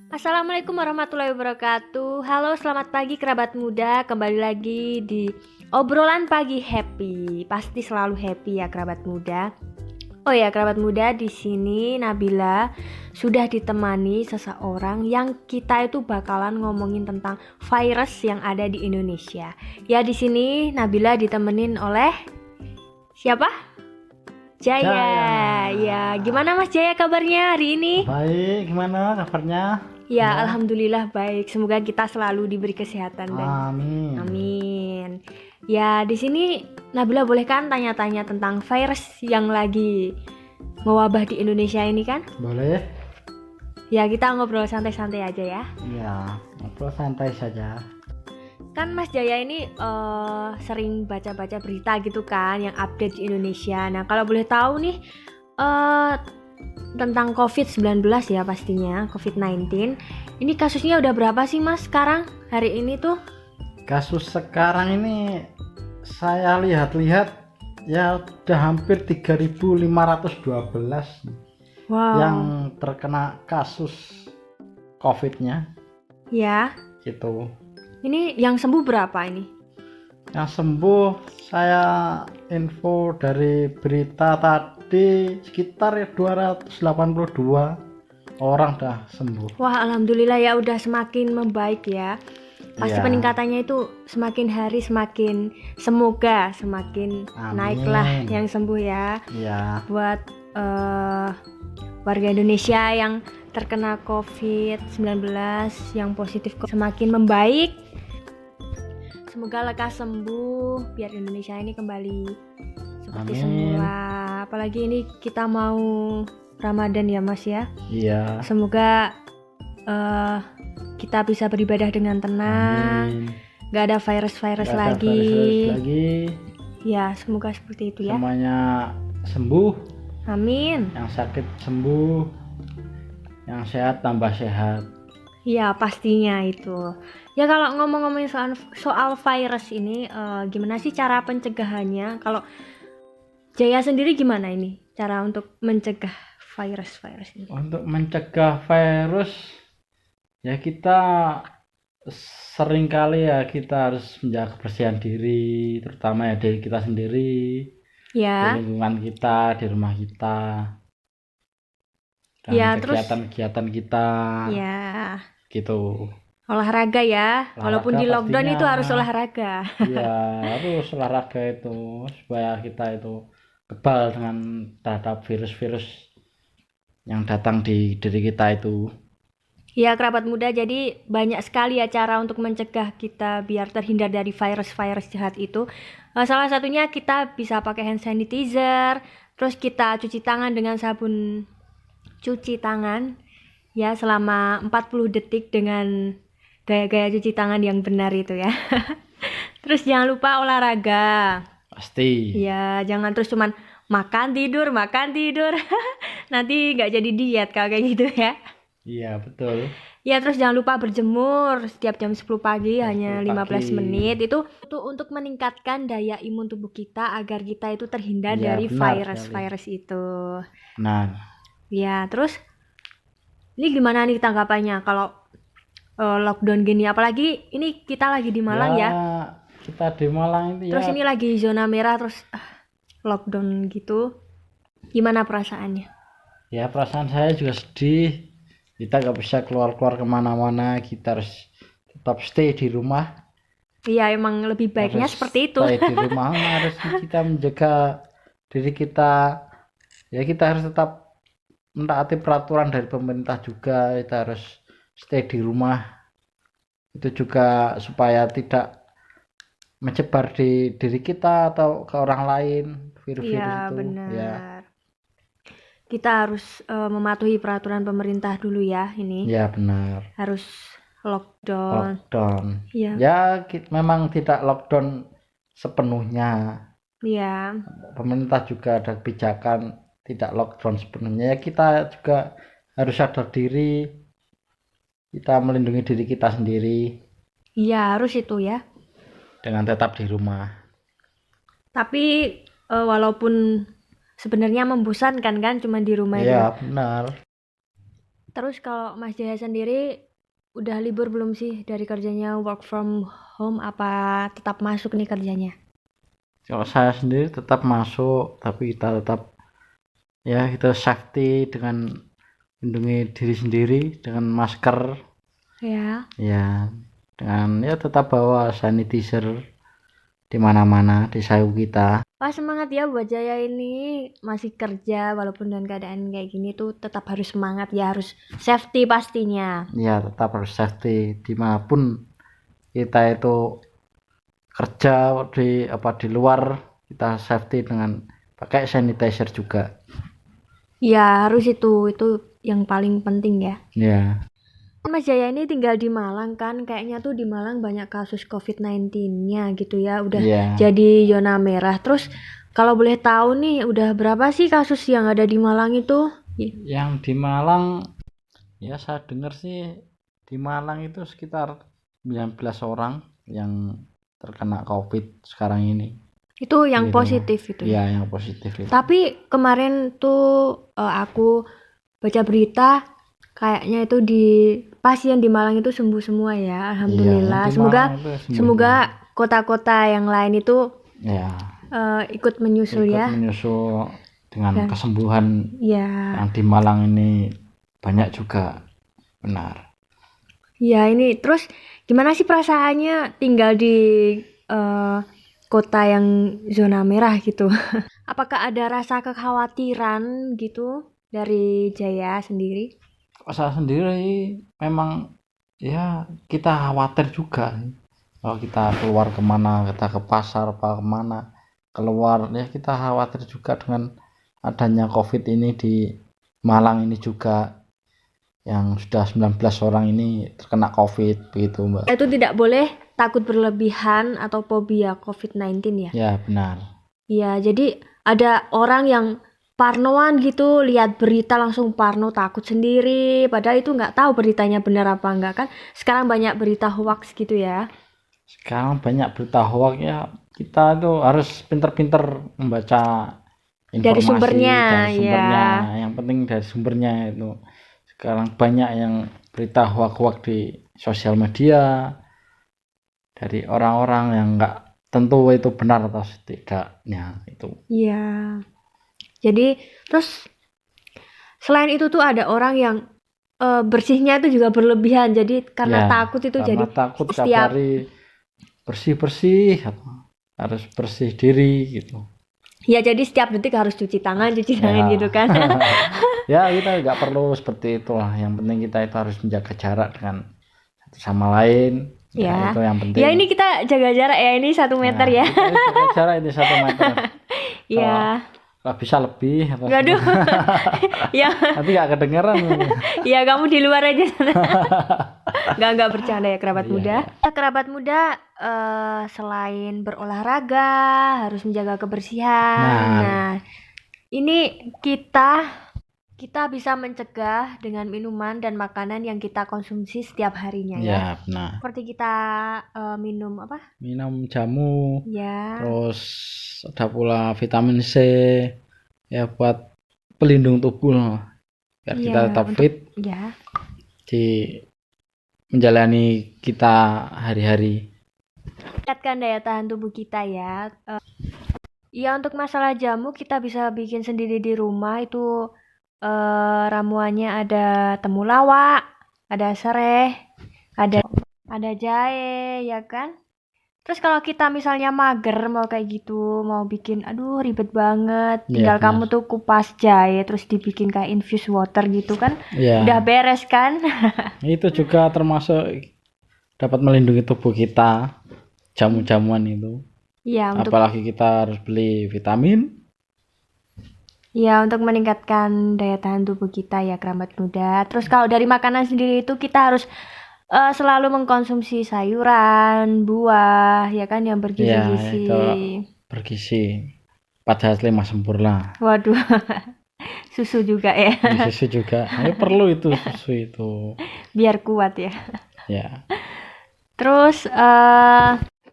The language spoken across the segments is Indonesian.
Assalamualaikum warahmatullahi wabarakatuh. Halo, selamat pagi kerabat muda. Kembali lagi di obrolan pagi happy. Pasti selalu happy ya kerabat muda. Oh ya kerabat muda, di sini Nabila sudah ditemani seseorang yang kita itu bakalan ngomongin tentang virus yang ada di Indonesia. Ya di sini Nabila ditemenin oleh siapa? Jaya. Jaya. Ya, gimana Mas Jaya kabarnya hari ini? Baik, gimana kabarnya? Ya, alhamdulillah baik. Semoga kita selalu diberi kesehatan dan Amin. amin. Ya, di sini Nabila boleh kan tanya-tanya tentang virus yang lagi mewabah di Indonesia ini kan? Boleh? Ya, kita ngobrol santai-santai aja ya. Ya, ngobrol santai saja. Kan Mas Jaya ini sering baca-baca berita gitu kan yang update di Indonesia. Nah, kalau boleh tahu nih tentang COVID-19 ya pastinya, COVID-19. Ini kasusnya udah berapa sih Mas sekarang hari ini tuh? Kasus sekarang ini saya lihat-lihat ya udah hampir 3.512 Wow. yang terkena kasus COVID-nya Ya. gitu. Ini yang sembuh berapa ini? Yang sembuh saya info dari berita tadi sekitar 282 orang dah sembuh. Wah, alhamdulillah ya udah semakin membaik ya. Pasti Iya. peningkatannya itu semakin hari semakin semoga semakin Amin. naiklah yang sembuh ya. Iya. Buat warga Indonesia yang terkena COVID-19 yang positif semakin membaik. Semoga lekas sembuh biar Indonesia ini kembali seperti Amin. semula. Apalagi ini kita mau Ramadan ya Mas ya. Iya. Semoga kita bisa beribadah dengan tenang. Amin. Gak ada virus-virus Nggak ada lagi. virus lagi. Ya, semoga seperti itu ya. Semuanya sembuh. Amin. Yang sakit sembuh. Yang sehat tambah sehat. Ya, pastinya itu. Ya kalau ngomong-ngomongin soal virus ini, gimana sih cara pencegahannya? Kalau Jaya sendiri gimana ini cara untuk mencegah virus-virus ini? Untuk mencegah virus ya kita seringkali ya kita harus menjaga kebersihan diri, terutama ya dari kita sendiri, di Ya, lingkungan kita, di rumah kita, dan ya terus kegiatan-kegiatan kita ya gitu. olahraga ya. Walaupun di lockdown pastinya. itu harus olahraga. Iya, harus olahraga itu supaya kita itu kebal dengan terhadap virus-virus yang datang di diri kita itu. Ya kerabat muda, jadi banyak sekali ya cara untuk mencegah kita biar terhindar dari virus-virus jahat itu. Salah satunya kita bisa pakai hand sanitizer, terus kita cuci tangan dengan sabun cuci tangan ya selama 40 detik dengan gaya-gaya cuci tangan yang benar itu ya. Terus jangan lupa olahraga. Pasti. Ya, jangan terus cuman makan tidur. Nanti nggak jadi diet kalau kayak gitu ya. Iya, betul. Ya, terus jangan lupa berjemur setiap jam 10 pagi hanya 15 pagi. menit. Itu untuk meningkatkan daya imun tubuh kita agar kita itu terhindar Iya, dari benar virus-virus itu. Nah, Ya, terus ini gimana nih tanggapannya kalau lockdown gini? Apalagi ini kita lagi di Malang ya. Kita di Malang itu Terus ya. ini lagi zona merah terus lockdown gitu. Gimana perasaannya? Ya perasaan saya juga sedih. Kita nggak bisa keluar-keluar kemana-mana. Kita harus tetap stay di rumah. Iya, emang lebih baiknya Harus seperti itu. stay di rumah. Harus kita menjaga diri kita. Ya kita harus tetap mentaati peraturan dari pemerintah juga. Kita harus stay di rumah. Itu juga supaya tidak menyebar di diri kita atau ke orang lain virus-virus Iya, itu. benar. Ya. Kita harus mematuhi peraturan pemerintah dulu ya ini. Ya benar. Harus lockdown. Iya. Ya memang tidak lockdown sepenuhnya. Iya. Pemerintah juga ada kebijakan tidak lockdown sepenuhnya. Ya kita juga harus sadar diri. Kita melindungi diri kita sendiri. Iya, harus itu ya. Dengan tetap di rumah. Tapi walaupun sebenarnya membosankan kan cuma di rumah itu. Ya benar. Terus kalau Mas Jaya sendiri udah libur belum sih dari kerjanya, work from home apa tetap masuk nih kerjanya? Kalau saya sendiri tetap masuk, tapi kita tetap ya kita safety dengan melindungi diri sendiri dengan masker, Ya. ya dengan ya tetap bawa sanitizer di mana-mana di saku kita. Wah, semangat ya buat Jaya ini masih kerja walaupun dengan keadaan kayak gini tuh tetap harus semangat ya, harus safety pastinya. Ya tetap harus safety dimanapun kita itu kerja di luar, kita safety dengan pakai sanitizer juga. Ya, harus itu yang paling penting ya. Ya, Mas Jaya ini tinggal di Malang kan, kayaknya tuh di Malang banyak kasus COVID-19-nya gitu ya, udah ya. jadi zona merah. Terus kalau boleh tahu nih, udah berapa sih kasus yang ada di Malang itu? Yang di Malang, ya saya dengar sih di Malang itu sekitar 19 orang yang terkena COVID sekarang ini. Itu yang Gitu. positif itu ya. Iya, yang positif itu. Tapi kemarin tuh aku baca berita kayaknya itu di pasien di Malang itu sembuh semua ya, alhamdulillah. Iya, di Semoga Malang itu sembuh semoga kota-kota yang lain itu semua. Ya, ikut menyusul ikut ya. menyusul dengan Dan- kesembuhan Ya. yang di Malang ini banyak juga. Benar. Ya, ini terus gimana sih perasaannya tinggal di kota yang zona merah gitu? Apakah ada rasa kekhawatiran gitu dari Jaya sendiri? Saya sendiri memang ya kita khawatir juga kalau kita keluar kemana, kita ke pasar apa kemana keluar, ya kita khawatir juga dengan adanya COVID ini di Malang ini juga, yang sudah 19 orang ini terkena COVID begitu Mbak. Itu tidak boleh takut berlebihan atau fobia COVID-19 ya? Ya benar. Iya, jadi ada orang yang parnoan gitu, lihat berita langsung parno, takut sendiri, padahal itu nggak tahu beritanya benar apa enggak kan. Sekarang banyak berita hoax gitu ya. Sekarang banyak berita hoax ya, kita tuh harus pinter-pinter membaca informasi Dari sumbernya, dari sumbernya. ya. Yang penting dari sumbernya itu. Sekarang banyak yang berita hoax-hoax di sosial media dari orang-orang yang nggak tentu itu benar atau tidaknya itu. Iya. Jadi terus selain itu tuh ada orang yang bersihnya itu juga berlebihan. Jadi karena Ya, takut itu karena jadi takut tiap setiap hari bersih-bersih, harus bersih diri gitu. ya jadi setiap detik harus cuci tangan Ya. gitu kan. Ya kita nggak perlu seperti itulah, yang penting kita itu harus menjaga jarak dengan satu sama lain. Ya. Itu yang penting. Ya ini kita jaga jarak ya, ini 1 meter ya. Kita jaga jarak ini 1 meter. Ya. Kalau bisa lebih atau Waduh. Ya, nanti nggak kedengeran. ya kamu di luar aja. Nggak bercanda ya kerabat Iya, muda. Kerabat muda selain berolahraga harus menjaga kebersihan. Nah, ini kita bisa mencegah dengan minuman dan makanan yang kita konsumsi setiap harinya ya. Ya benar. Seperti kita minum apa? Minum jamu, Ya. terus ada pula vitamin C ya buat pelindung tubuh loh, biar Iya, kita tetap fit Ya. di menjalani kita hari-hari. Tingkatkan daya tahan tubuh kita ya. Ya untuk masalah jamu kita bisa bikin sendiri di rumah itu ramuannya ada temulawak, ada sereh, ada jahe ya kan. Terus kalau kita misalnya mager mau kayak gitu, mau bikin aduh ribet banget, tinggal Iya, kamu tuh kupas jahe terus dibikin kayak infused water gitu kan, Ya, udah beres kan. itu juga termasuk dapat melindungi tubuh kita, jamu-jamuan itu. Iya untuk Apalagi kita harus beli vitamin. Ya, untuk meningkatkan daya tahan tubuh kita ya kerabat muda. Terus kalau dari makanan sendiri itu kita harus selalu mengkonsumsi sayuran, buah, ya kan yang Ya, bergizi-gizi. itu bergizi. 4 sehat 5 sempurna. Waduh, susu juga ya, Susu juga. Ya, perlu itu susu itu. biar kuat ya. Ya. Terus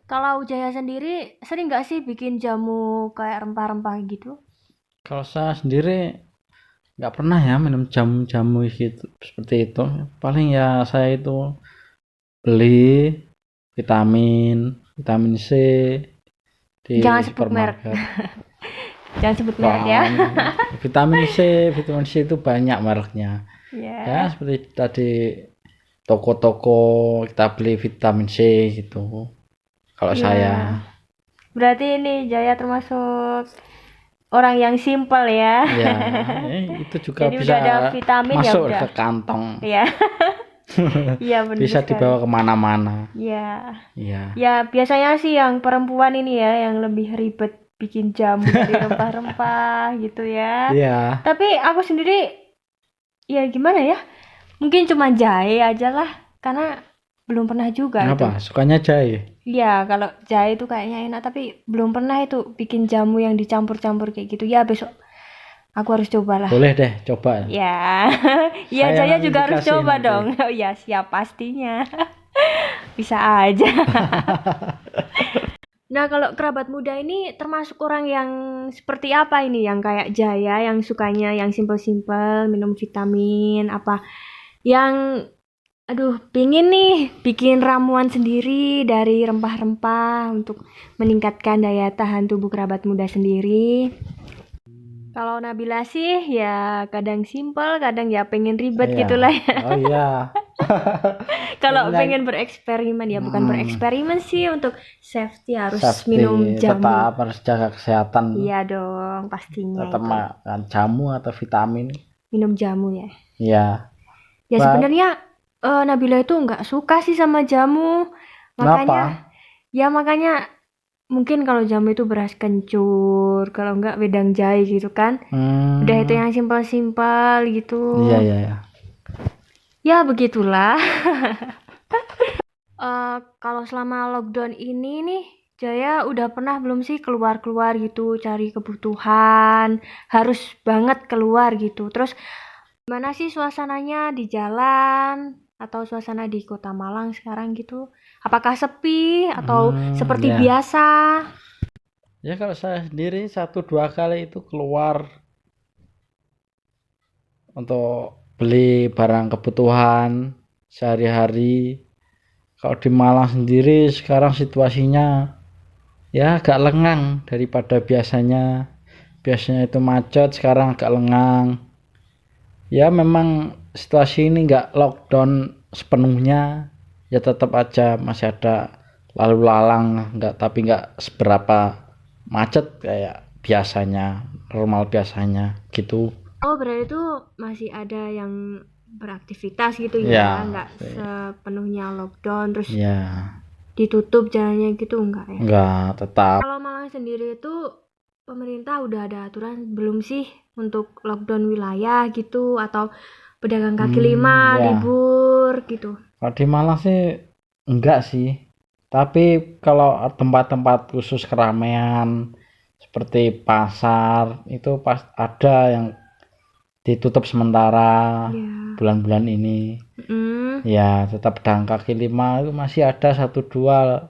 kalau Jaya sendiri sering nggak sih bikin jamu kayak rempah-rempah gitu? Kalau saya sendiri nggak pernah ya minum jamu-jamu gitu seperti itu. Paling ya saya itu beli vitamin C di Jangan sebut merek. supermarket. Jangan sebut merek ya. Vitamin C itu banyak mereknya. Ya Ya. seperti tadi toko-toko kita beli vitamin C gitu. Kalau Ya. saya Berarti ini Jaya termasuk orang yang simpel ya. ya itu juga Jadi bisa udah ada vitamin ya masuk udah. ke kantong. Iya. Iya benar Bisa sekali. dibawa kemana-mana. Iya. Iya. Ya biasanya sih yang perempuan ini ya yang lebih ribet bikin jamu dari rempah-rempah gitu ya. Iya. Tapi aku sendiri ya gimana ya? Mungkin cuma jahe aja lah karena belum pernah juga itu. Kenapa? Sukanya jahe? Iya, kalau jahe itu kayaknya enak tapi belum pernah itu bikin jamu yang dicampur-campur kayak gitu. Ya besok aku harus cobalah. Boleh deh, coba. Ya. Iya, Saya Jaya nanti juga harus dikasih coba nanti. dong. Oh ya, siap pastinya. Bisa aja. Nah, kalau kerabat muda ini termasuk orang yang seperti apa ini? Yang kayak Jaya, yang sukanya yang simpel-simpel, minum vitamin, apa? Yang, aduh, pingin nih bikin ramuan sendiri dari rempah-rempah untuk meningkatkan daya tahan tubuh kerabat muda sendiri. Kalau Nabila sih ya kadang simpel, kadang ya pengen ribet Iya. gitulah ya. Oh iya. Kalau Kayaknya- pengen bereksperimen ya bukan bereksperimen sih, untuk safety harus Safety, minum jamu. tetap harus jaga kesehatan. Iya dong, pastinya Tetap itu. makan jamu atau vitamin. Minum jamu ya. Iya. Ya Pak. sebenarnya Nabila itu nggak suka sih sama jamu. Makanya makanya mungkin kalau jamu itu beras kencur, kalau enggak wedang jahe gitu kan. Udah itu yang simpel-simpel gitu. Iya, iya, iya. Ya begitulah. Kalau selama lockdown ini nih, Jaya udah pernah belum sih keluar-keluar gitu cari kebutuhan? Harus banget keluar gitu. Terus gimana sih suasananya di jalan atau suasana di Kota Malang sekarang gitu? Apakah sepi atau seperti ya. biasa? Ya kalau saya sendiri 1-2 kali itu keluar untuk beli barang kebutuhan sehari-hari. Kalau di Malang sendiri sekarang situasinya ya agak lengang daripada biasanya. Biasanya itu macet, sekarang agak lengang. Ya memang situasi ini nggak lockdown sepenuhnya, ya tetap aja masih ada lalu lalang, tapi nggak seberapa macet kayak biasanya, normal biasanya gitu. Oh, berarti itu masih ada yang beraktivitas gitu Ya, ya, nggak sepenuhnya lockdown terus Ya, ditutup jalannya gitu enggak ya? nggak tetap. Kalau Malang sendiri itu pemerintah udah ada aturan belum sih untuk lockdown wilayah gitu, atau pedagang kaki lima Ya. libur gitu? Kalau di Malang sih enggak sih. Tapi kalau tempat-tempat khusus keramaian seperti pasar itu pas ada yang ditutup sementara Ya. bulan-bulan ini. Mm. Ya, tetap pedagang kaki lima itu masih ada 1-2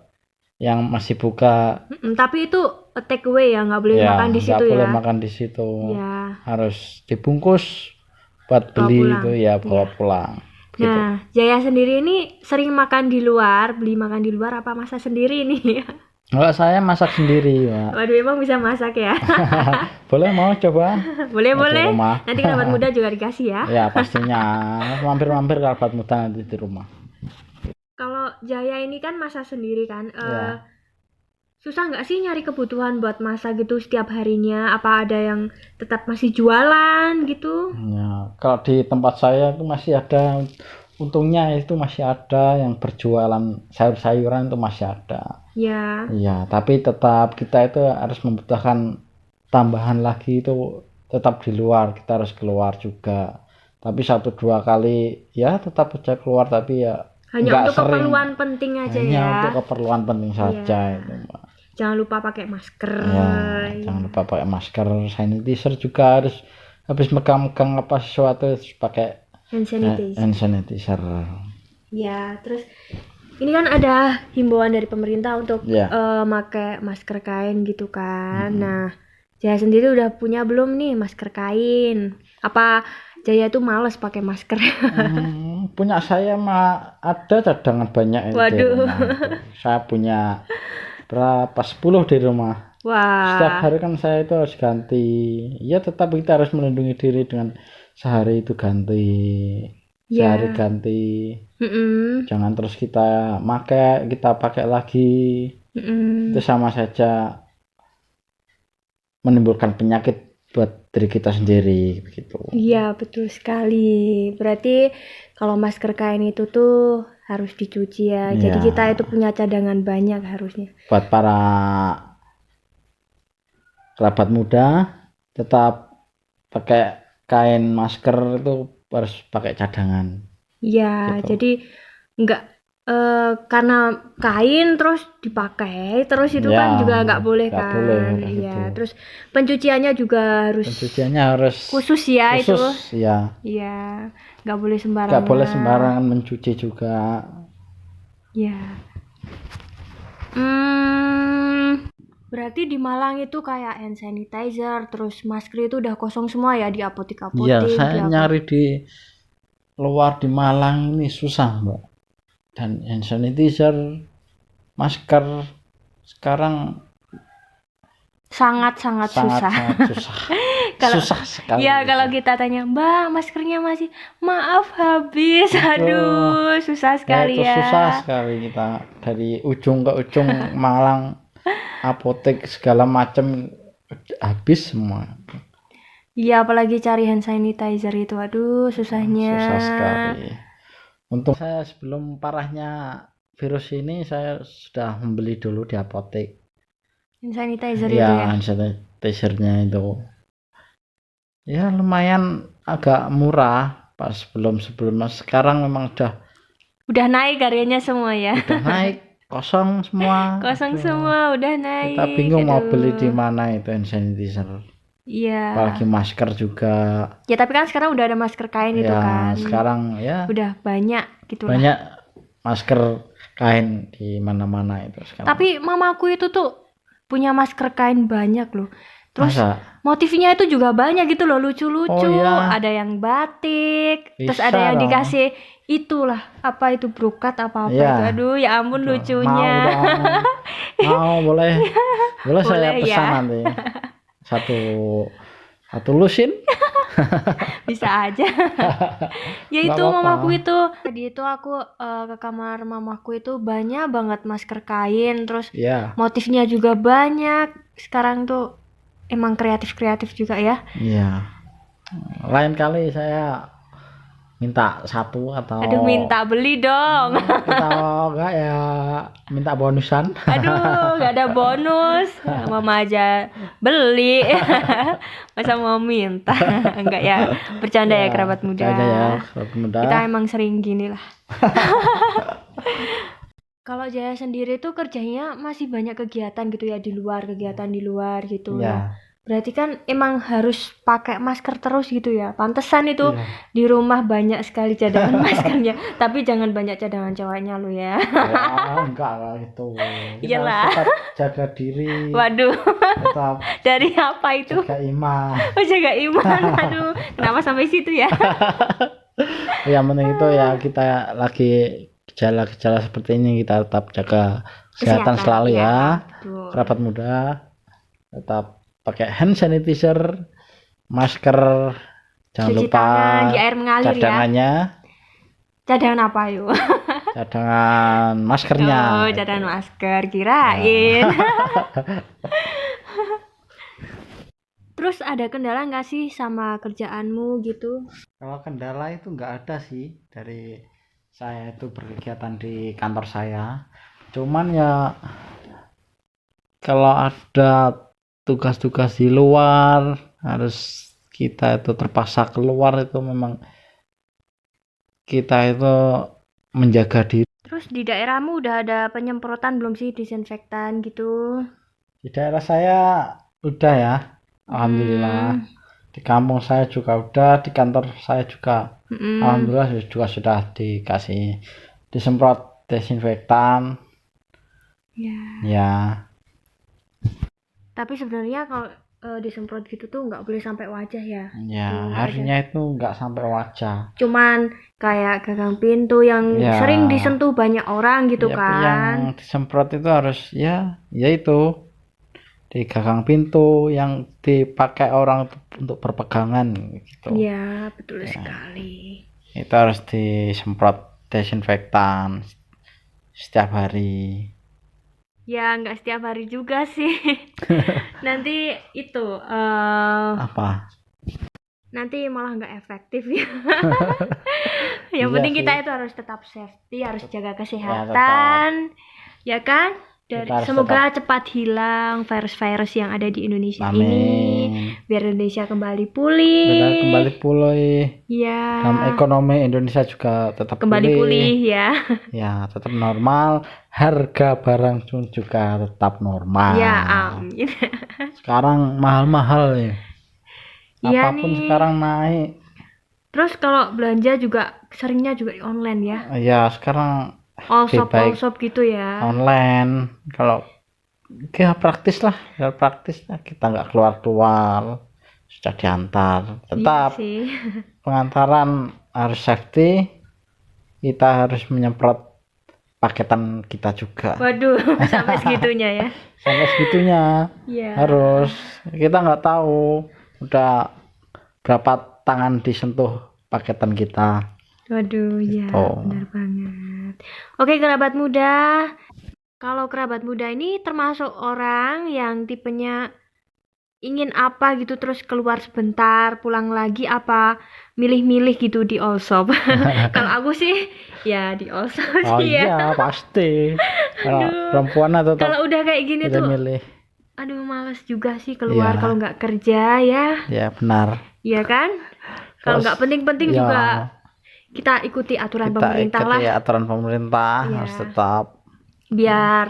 yang masih buka. Tapi itu take away ya, nggak boleh makan di situ nggak boleh ya? makan di situ. Ya. Harus dibungkus buat Bawa beli pulang. itu ya bawa Iya. pulang. Gitu. Nah, Jaya sendiri ini sering makan di luar, beli makan di luar apa masak sendiri nih? Kalau saya masak sendiri, Pak. Waduh, emang bisa masak ya? Boleh mau coba? Boleh, Di boleh. rumah. Nanti kerabat muda juga dikasih ya. Ya pastinya mampir-mampir kerabat muda nanti di rumah. Kalau Jaya ini kan masak sendiri kan, Ya. susah nggak sih nyari kebutuhan buat masak gitu setiap harinya? Apa ada yang tetap masih jualan gitu? Ya, kalau di tempat saya itu masih ada, untungnya itu masih ada yang berjualan sayur-sayuran itu masih ada. Ya. Iya, tapi tetap kita itu harus membutuhkan tambahan lagi itu tetap di luar, kita harus keluar juga. Tapi 1-2 kali ya tetap saja keluar, tapi ya Hanya nggak untuk sering. keperluan penting aja Hanya ya. untuk keperluan penting saja itu, Mbak. Jangan lupa pakai masker. Ya, jangan lupa pakai masker, sanitizer juga harus, habis megang-megang apa sesuatu harus pakai Hand sanitizer. hand sanitizer. Ya, terus ini kan ada himbauan dari pemerintah untuk Ya. pakai masker kain gitu kan. Nah, Jaya sendiri udah punya belum nih masker kain? Apa Jaya tuh males pakai masker? Punya saya mah ada cadangan banyak itu di Waduh. rumah itu. Saya punya berapa 10 di rumah. Setiap Wah, hari kan saya itu harus ganti. Ya tetap kita harus melindungi diri dengan sehari itu ganti. Sehari ya. ganti. Mm-mm. Jangan terus kita pakai lagi. Itu Mm-mm. sama saja menimbulkan penyakit buat diri kita sendiri begitu. Iya, betul sekali. Berarti kalau masker kain itu tuh harus dicuci ya. Jadi Ya, kita itu punya cadangan banyak harusnya. buat para kerabat muda tetap pakai kain masker itu harus pakai cadangan Iya, gitu. jadi nggak karena kain terus dipakai terus itu Ya, kan juga nggak boleh nggak boleh kan. kayak Iya, gitu. terus pencuciannya juga harus Pencuciannya harus khusus ya itu. khusus ya. Iya, nggak boleh Nggak boleh sembarangan. sembarangan mencuci juga. Iya. Berarti di Malang itu kayak hand sanitizer, terus masker itu udah kosong semua ya di Iya, apotek-apotek, di saya apa? nyari di luar di Malang ini susah, Mbak. Dan hand sanitizer, masker sekarang Sangat-sangat susah. sangat susah. Kalau Susah sekali. ya kalau kita tanya, "Mbak, maskernya masih?" "Maaf, habis." Aduh, susah Ya sekali itu ya. susah sekali kita dari ujung ke ujung Malang, apotek segala macam habis semua. Iya, apalagi cari hand sanitizer itu. Aduh, susahnya. Susah sekali. Untung saya sebelum parahnya virus ini saya sudah membeli dulu di apotek. Hand sanitizer Ya, itu ya. hand sanitizer-nya itu. Ya lumayan agak murah pas sebelumnya. Sekarang memang Udah naik harganya semua ya. udah naik, kosong semua. Kosong Aduh, semua, udah kita naik. bingung mau beli di Aduh. mana itu hand sanitizer. Iya. Apalagi masker juga. Ya, tapi kan sekarang udah ada masker kain itu Ya kan. sekarang ya Udah banyak gitu lah. banyak masker kain di mana-mana itu sekarang. Tapi mamaku itu tuh punya masker kain banyak loh. Terus Masa? motifnya itu juga banyak gitu loh, lucu-lucu. Oh, iya. Ada yang batik, terus Bisa ada yang dong. dikasih itulah apa itu brokat apa Iya. itu. Aduh, ya ampun Aduh, lucunya. Mau dong. Mau boleh. Boleh saya Boleh pesan ya. nanti. Satu lusin. Bisa aja. Ya Nggak itu apa-apa. mamaku itu. Tadi itu aku ke kamar mamaku itu banyak banget masker kain, terus Ya. motifnya juga banyak. Sekarang tuh emang kreatif-kreatif juga ya. Iya. Lain kali saya minta satu atau Aduh, minta beli dong. atau enggak ya minta bonusan. Aduh, gak ada bonus. Mama aja beli. Masa mau minta? Enggak ya, bercanda ya kerabat muda. Bercanda ya kerabat muda. Kita emang sering gini lah. Kalau Jaya sendiri tuh kerjanya masih banyak kegiatan gitu ya di luar, kegiatan di luar gitu ya. Iya. Berarti kan emang harus pakai masker terus gitu ya. Pantesan itu Iya. di rumah banyak sekali cadangan maskernya. Tapi jangan banyak cadangan cowoknya lu ya. Ya, enggak lah itu. Kita Iyalah. harus tetap jaga diri. Waduh, Tetap dari apa itu? jaga iman. Oh, jaga iman. Aduh, kenapa sampai situ ya? Yang penting itu ya kita lagi gejala-gejala seperti ini kita tetap jaga kesehatan selalu ya. Betul. Kerabat muda tetap pakai hand sanitizer, masker, jangan Cuci lupa tangan di air mengalir cadangannya, Cadangan apa yuk? cadangan maskernya. Oh, cadangan masker, kirain. Terus ada kendala nggak sih sama kerjaanmu gitu? Kalau kendala itu nggak ada sih dari saya itu berkegiatan di kantor saya. Cuman ya kalau ada tugas-tugas di luar harus kita itu terpaksa keluar itu memang kita itu menjaga diri. Terus di daerahmu udah ada penyemprotan belum sih, disinfektan gitu? Di daerah saya udah ya, alhamdulillah. Di kampung saya juga udah, di kantor saya juga alhamdulillah juga sudah dikasih disemprot desinfektan. Ya. Ya. Tapi sebenarnya kalau disemprot gitu tuh nggak boleh sampai wajah ya. Ya, Nggak ada. harusnya itu nggak sampai wajah. Cuman kayak gagang pintu yang Ya. sering disentuh banyak orang gitu Ya, kan. yang disemprot itu harus ya itu di gagang pintu yang dipakai orang untuk berpegangan gitu. Iya, betul Ya. sekali. Itu harus disemprot desinfektan setiap hari. Ya, nggak setiap hari juga sih. Nanti itu Apa? nanti malah nggak efektif ya. Yang Iya penting sih. kita itu harus tetap safety, harus jaga Ya, kesehatan, ya kan? Kita harus Semoga cepat hilang virus-virus yang ada di Indonesia ini, Amin. biar Indonesia kembali pulih. Benar, kembali pulih. Ya, Dan ekonomi Indonesia juga tetap kembali pulih ya. Ya, tetap normal. Harga barang pun juga tetap normal. Ya, amin. Sekarang mahal-mahal ya. Iya Apapun nih. sekarang naik. Terus kalau belanja juga seringnya juga di online ya. Ya, sekarang All lebih baik shop gitu ya. online. Kalau ya praktis lah, kita nggak keluar sudah diantar. Tetap Iya sih. pengantaran harus safety. Kita harus menyemprot paketan kita juga. Waduh, sampai segitunya ya. Sampai segitunya Iya. harus. Kita nggak tahu udah berapa tangan disentuh paketan kita. Waduh, ya Oh. benar banget. Oke, kerabat muda. Kalau kerabat muda ini termasuk orang yang tipenya ingin apa gitu terus keluar sebentar, pulang lagi, apa milih-milih gitu di all shop. Kalau aku sih ya di all shop Oh sih ya. iya pasti. Kalau Aduh. perempuan atau Kalau udah kayak gini tuh, milih. aduh males juga sih keluar Iya. kalau nggak kerja ya. Ya benar. Iya kan? Kalau Terus, nggak penting-penting ya, juga kita ikuti aturan pemerintah lah, ikuti aturan pemerintah Iya. harus tetap biar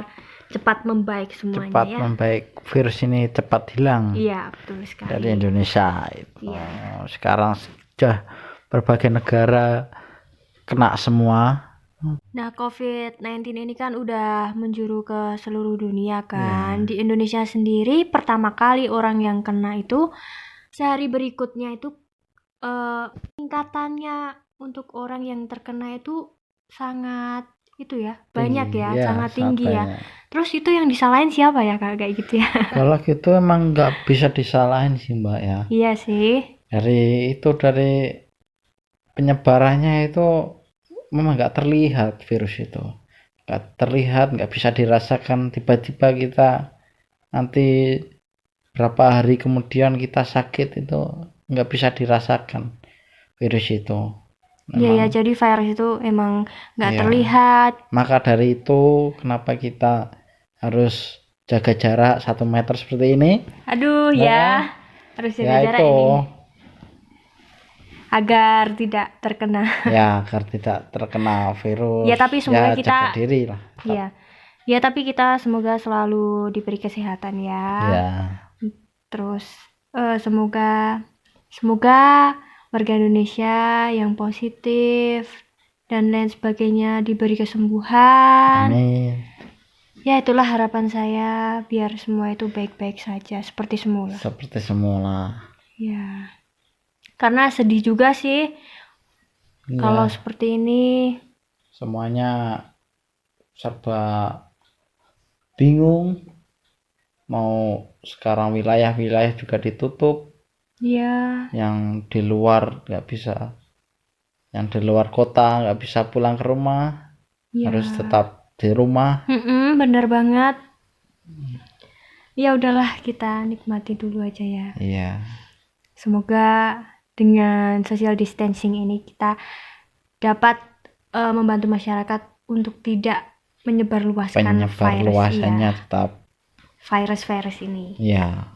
cepat membaik semuanya cepat ya. membaik, virus ini cepat hilang Iya, betul sekali. dari Indonesia itu. Iya. Sekarang sudah berbagai negara kena semua. Nah, COVID-19 ini kan udah menjuru ke seluruh dunia kan. Di Indonesia sendiri pertama kali orang yang kena itu sehari berikutnya itu tingkatannya untuk orang yang terkena itu sangat itu ya, banyak ya, sangat tinggi ya. banyak. Terus itu yang disalahin siapa ya Kak kayak gitu ya? Kalau gitu emang nggak bisa disalahin sih Mbak ya. Iya sih. Dari penyebarannya itu memang nggak terlihat virus itu. Nggak terlihat, nggak bisa dirasakan. Tiba-tiba kita nanti berapa hari kemudian kita sakit itu nggak bisa dirasakan virus itu. Iya ya, jadi virus itu emang nggak Iya. terlihat. Maka dari itu kenapa kita harus jaga jarak 1 meter seperti ini. Aduh Nah, ya, harus jaga Ya jarak itu ini agar tidak terkena. ya agar tidak terkena virus. Ya, tapi semoga ya, kita- jaga diri lah. Iya. Ya, tapi kita semoga selalu diberi kesehatan ya. Ya. Terus semoga warga Indonesia yang positif dan lain sebagainya diberi kesembuhan. Amin. Ya, itulah harapan saya biar semua itu baik-baik saja seperti semula. Seperti semula. Ya. Karena sedih juga sih Ya, kalau seperti ini. semuanya serba bingung. Mau sekarang wilayah-wilayah juga ditutup. Ya. Yang di luar nggak bisa. Yang di luar kota nggak bisa pulang ke rumah. Ya. Harus tetap di rumah. Bener banget. Ya udahlah, kita nikmati dulu aja ya. Iya. Semoga dengan social distancing ini kita dapat membantu masyarakat untuk tidak menyebarluaskan Penyebarluasannya tetap. virus ini. Iya.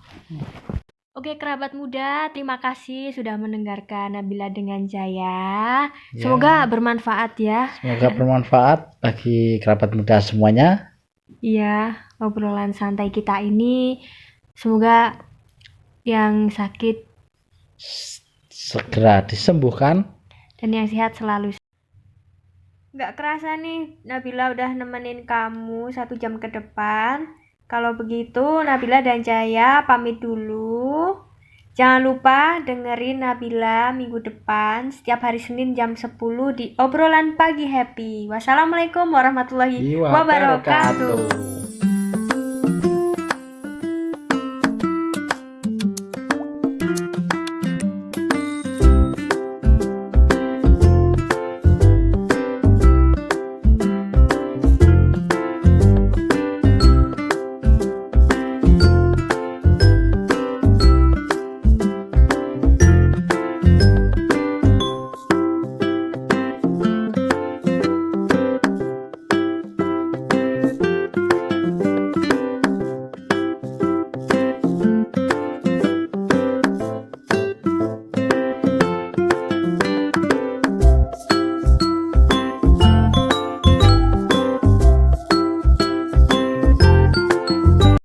Oke, kerabat muda, terima kasih sudah mendengarkan Nabila dengan Jaya. Ya. Semoga bermanfaat ya. Semoga bermanfaat bagi kerabat muda semuanya. Iya, obrolan santai kita ini. Semoga yang sakit Segera disembuhkan. dan yang sehat selalu. Nggak kerasa nih, Nabila udah nemenin kamu 1 jam ke depan. Kalau begitu Nabila dan Jaya pamit dulu. Jangan lupa dengerin Nabila minggu depan setiap hari Senin jam 10 di obrolan pagi happy. Wassalamualaikum warahmatullahi wabarakatuh.